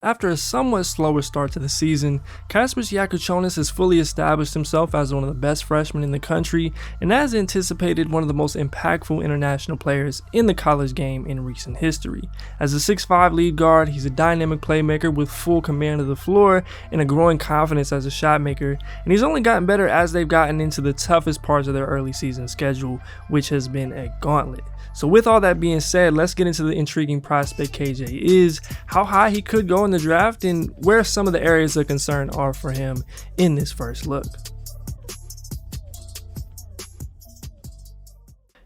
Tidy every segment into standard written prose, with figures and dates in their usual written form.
After a somewhat slower start to the season, Kasparas Jakucionis has fully established himself as one of the best freshmen in the country and, as anticipated, one of the most impactful international players in the college game in recent history. As a 6'5" lead guard, he's a dynamic playmaker with full command of the floor and a growing confidence as a shot maker, and he's only gotten better as they've gotten into the toughest parts of their early season schedule, which has been a gauntlet. So with all that being said, let's get into the intriguing prospect KJ is, how high he could go in the draft, and where some of the areas of concern are for him in this first look.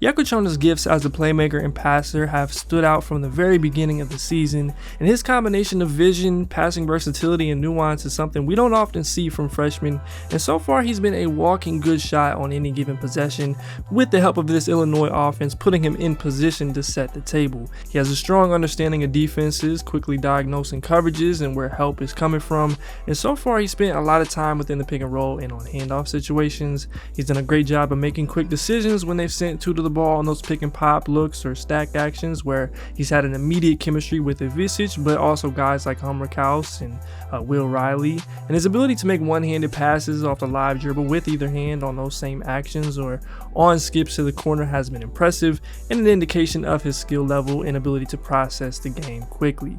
Jakucionis' gifts as a playmaker and passer have stood out from the very beginning of the season, and his combination of vision, passing versatility, and nuance is something we don't often see from freshmen, and so far he's been a walking good shot on any given possession, with the help of this Illinois offense putting him in position to set the table. He has a strong understanding of defenses, quickly diagnosing coverages and where help is coming from, and so far he's spent a lot of time within the pick and roll and on handoff situations. He's done a great job of making quick decisions when they've sent two to the ball on those pick and pop looks or stacked actions, where he's had an immediate chemistry with Visage, but also guys like Hummer Kaus and Will Riley, and his ability to make one-handed passes off the live dribble with either hand on those same actions or on skips to the corner has been impressive and an indication of his skill level and ability to process the game quickly.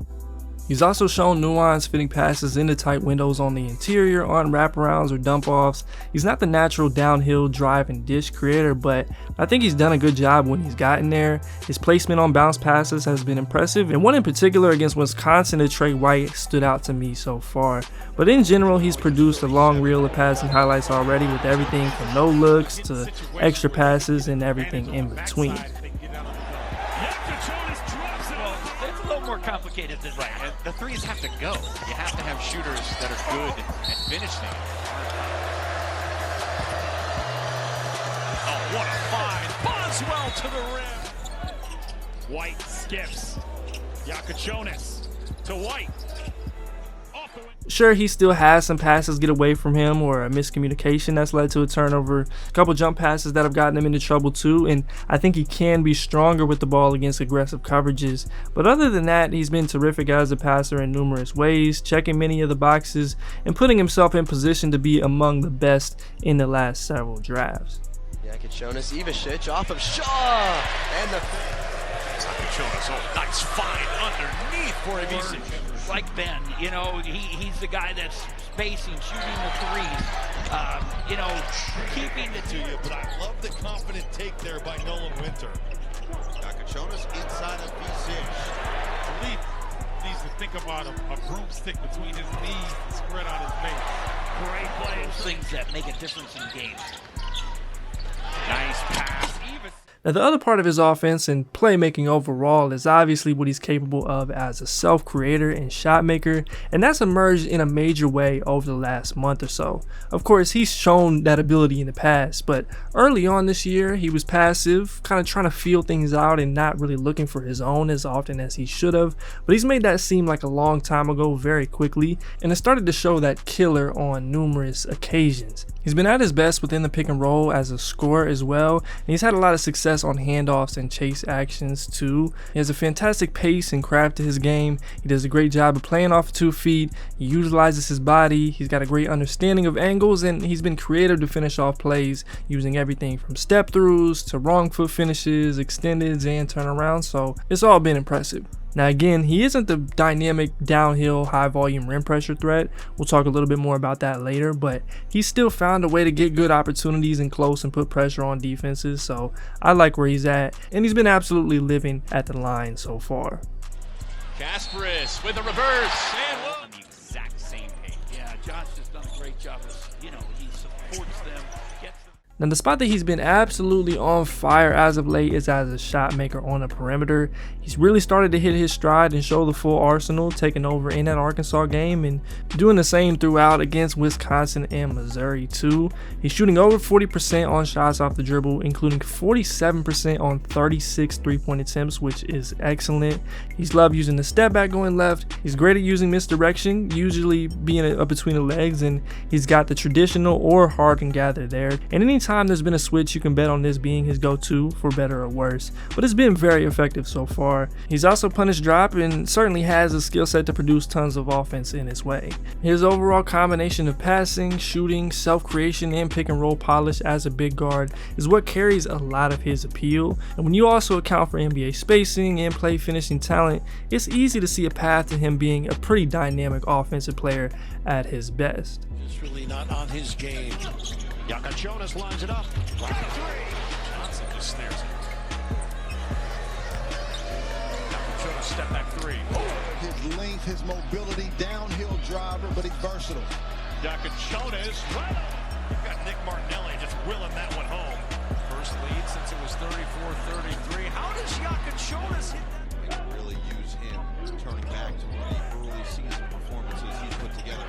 He's also shown nuance fitting passes into tight windows on the interior on wraparounds or dump-offs. He's not the natural downhill drive and dish creator, but I think he's done a good job when he's gotten there. His placement on bounce passes has been impressive, and one in particular against Wisconsin to Trey White stood out to me so far. But in general, he's produced a long reel of passing highlights already, with everything from no looks to extra passes and everything in between. More complicated than that. And the threes have to go. You have to have shooters that are good at finishing. Oh, what a find. Boswell to the rim. White skips. Jakucionis to White. Sure, he still has some passes get away from him or a miscommunication that's led to a turnover, a couple jump passes that have gotten him into trouble too, and I think he can be stronger with the ball against aggressive coverages. But other than that, he's been terrific as a passer in numerous ways, checking many of the boxes and putting himself in position to be among the best in the last several drafts. Jakucionis, Ivicic off of Shaw, and the Jakucionis, oh, nice find underneath for Ivicic. Like Ben, you know, he's the guy that's spacing, shooting the threes, you know, keeping the to you. But I love the confident take there by Nolan Winter. Jakucionis inside of Visage. Elite needs to think about a broomstick between his knees and spread out his face. Great plays, things that make a difference in games. Nice pass. Now, the other part of his offense and playmaking overall is obviously what he's capable of as a self-creator and shot maker, and that's emerged in a major way over the last month or so. Of course, he's shown that ability in the past, but early on this year, he was passive, kind of trying to feel things out and not really looking for his own as often as he should have, but he's made that seem like a long time ago very quickly, and it started to show that killer on numerous occasions. He's been at his best within the pick and roll as a scorer as well, and he's had a lot of success on handoffs and chase actions too. He has a fantastic pace and craft to his game. He does a great job of playing off 2 feet. He utilizes his body. He's got a great understanding of angles, and he's been creative to finish off plays using everything from step throughs to wrong foot finishes, extendeds, and turnarounds, so it's all been impressive. Now again, he isn't the dynamic downhill high volume rim pressure threat. We'll talk a little bit more about that later, but he's still found a way to get good opportunities in close and put pressure on defenses, so I like where he's at, and he's been absolutely living at the line so far. Kasparas with a reverse, and on the exact same page. Yeah, Josh has done a great job of, you know, he supports them, gets them. Now, the spot that he's been absolutely on fire as of late is as a shot maker on the perimeter. He's really started to hit his stride and show the full arsenal, taking over in that Arkansas game and doing the same throughout against Wisconsin and Missouri too. He's shooting over 40% on shots off the dribble, including 47% on 36 three-point attempts, which is excellent. He's loved using the step back going left. He's great at using misdirection, usually being up between the legs, and he's got the traditional or hard and gather there. And anytime time there's been a switch, you can bet on this being his go-to for better or worse, but it's been very effective so far. He's also punish drop and certainly has a skill set to produce tons of offense in his way. His overall combination of passing, shooting, self-creation, and pick and roll polish as a big guard is what carries a lot of his appeal, and when you also account for NBA spacing and play finishing talent, it's easy to see a path to him being a pretty dynamic offensive player at his best. It's really not on his game. Jakucionis lines it up. Johnson just snares it. Jakucionis step back three. His length, his mobility, downhill driver, but he's versatile. Jakucionis, right on. You've got Nick Martinelli just willing that one home. First lead since it was 34-33. How does Jakucionis hit that? They can really use him turning back to the early season performances he's put together.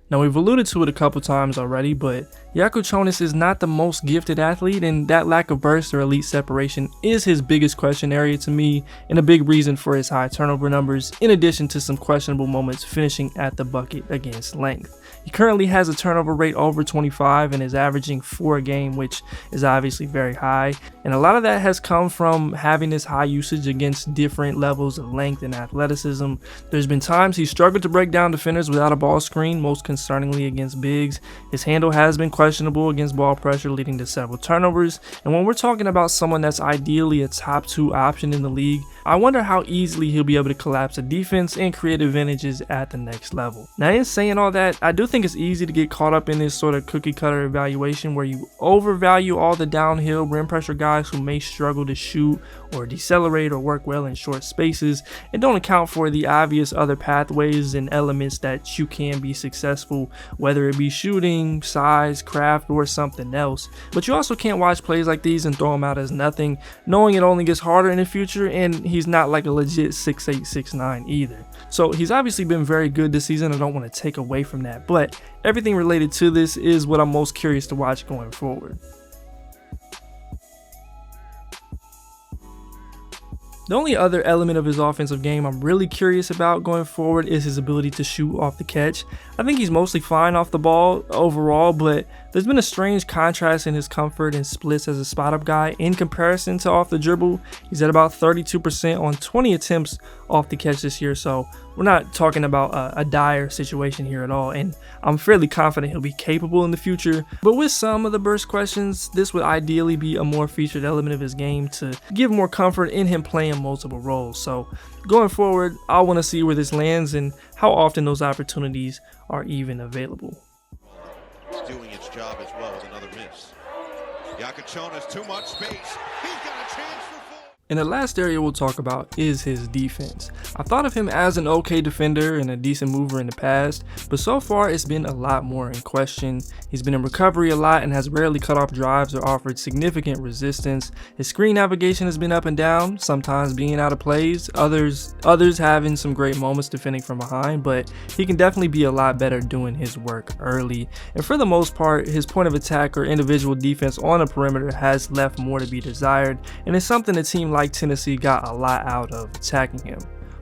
Now, we've alluded to it a couple times already, but Jakucionis is not the most gifted athlete, and that lack of burst or elite separation is his biggest question area to me, and a big reason for his high turnover numbers, in addition to some questionable moments finishing at the bucket against length. He currently has a turnover rate over 25 and is averaging 4 a game, which is obviously very high, and a lot of that has come from having this high usage against different levels of length and athleticism. There's been times he struggled to break down defenders without a ball screen, most concerningly against bigs. His handle has been questionable against ball pressure, leading to several turnovers, and when we're talking about someone that's ideally a top 2 option in the league, I wonder how easily he'll be able to collapse a defense and create advantages at the next level. Now, in saying all that, I do think it's easy to get caught up in this sort of cookie cutter evaluation where you overvalue all the downhill rim pressure guys who may struggle to shoot or decelerate or work well in short spaces, and don't account for the obvious other pathways and elements that you can be successful, whether it be shooting, size, craft, or something else. But you also can't watch plays like these and throw them out as nothing, knowing it only gets harder in the future, and he's not like a legit 6'8", 6'9" either. So he's obviously been very good this season. I don't want to take away from that, but everything related to this is what I'm most curious to watch going forward. The only other element of his offensive game I'm really curious about going forward is his ability to shoot off the catch. I think he's mostly fine off the ball overall, but there's been a strange contrast in his comfort and splits as a spot-up guy in comparison to off the dribble. He's at about 32% on 20 attempts off the catch this year, so we're not talking about a dire situation here at all, and I'm fairly confident he'll be capable in the future. But with some of the burst questions, this would ideally be a more featured element of his game to give more comfort in him playing multiple roles. So going forward, I want to see where this lands and how often those opportunities are even available. It's doing its job as well with another miss. Jakucionis, too much space. He's got a chance for 4. And the last area we'll talk about is his defense. I thought of him as an okay defender and a decent mover in the past, but so far it's been a lot more in question. He's been in recovery a lot and has rarely cut off drives or offered significant resistance. His screen navigation has been up and down, sometimes being out of plays, others having some great moments defending from behind, but he can definitely be a lot better doing his work early. And for the most part, his point of attack or individual defense on the perimeter has left more to be desired, and it's something the team like Tennessee got a lot out of attacking him.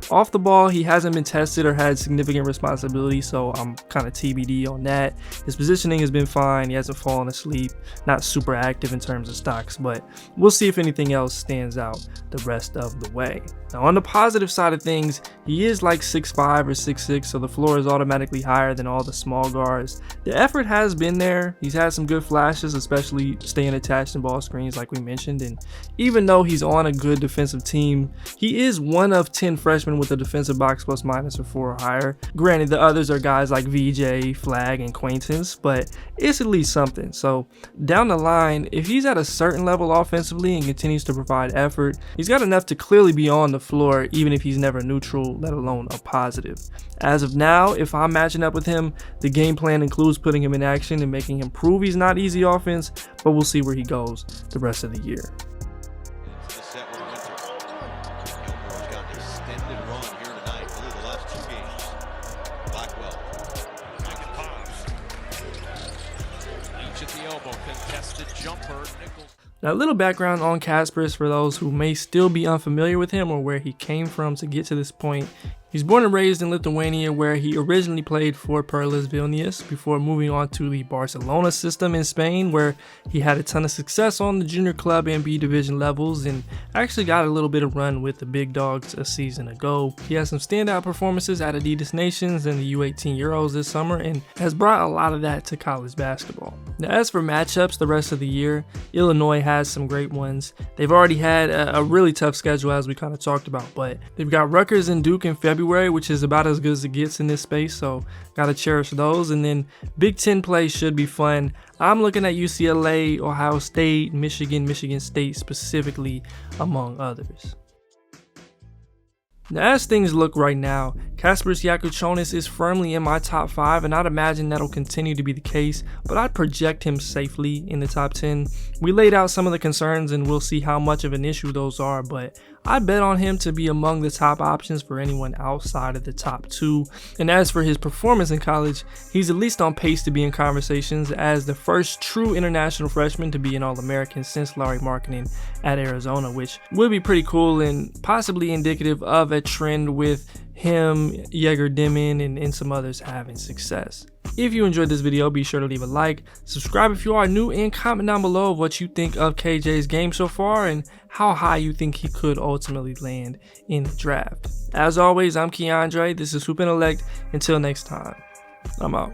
Off the ball, he hasn't been tested or had significant responsibility, so I'm kind of TBD on that. His positioning has been fine. He hasn't fallen asleep. Not super active in terms of stocks, but we'll see if anything else stands out the rest of the way. Now, on the positive side of things, he is like 6'5" or 6'6", so the floor is automatically higher than all the small guards. The effort has been there. He's had some good flashes, especially staying attached in ball screens like we mentioned, and even though he's on a good defensive team, he is one of 10 freshmen with a defensive box plus minus of 4 or higher. Granted, the others are guys like VJ, Flag, and Quaintance, but it's at least something. So down the line, if he's at a certain level offensively and continues to provide effort, he's got enough to clearly be on the floor, even if he's never neutral, let alone a positive. As of now, if I'm matching up with him, the game plan includes putting him in action and making him prove he's not easy offense, but we'll see where he goes the rest of the year. Now, a little background on Kasparas for those who may still be unfamiliar with him or where he came from to get to this point. He's born and raised in Lithuania, where he originally played for Perlas Vilnius before moving on to the Barcelona system in Spain, where he had a ton of success on the junior club and B division levels and actually got a little bit of run with the big dogs a season ago. He has some standout performances at Adidas Nations and the U18 Euros this summer and has brought a lot of that to college basketball. Now, as for matchups the rest of the year, Illinois has some great ones. They've already had a really tough schedule, as we kind of talked about, but they've got Rutgers and Duke in February, which is about as good as it gets in this space, so gotta cherish those. And then Big Ten play should be fun. I'm looking at UCLA, Ohio State, Michigan State specifically, among others. Now, as things look right now, Kasparas Jakucionis is firmly in my top 5, and I'd imagine that'll continue to be the case, but I'd project him safely in the top 10. We laid out some of the concerns and we'll see how much of an issue those are, but I bet on him to be among the top options for anyone outside of the top 2. And as for his performance in college, he's at least on pace to be in conversations as the first true international freshman to be an All-American since Larry Markkinen at Arizona, which would be pretty cool and possibly indicative of a trend with him, Yeager Dimon, and some others having success. If you enjoyed this video, be sure to leave a like, subscribe if you are new, and comment down below what you think of KJ's game so far and how high you think he could ultimately land in the draft. As always, I'm Keandre, this is HoopIntellect. Until next time, I'm out.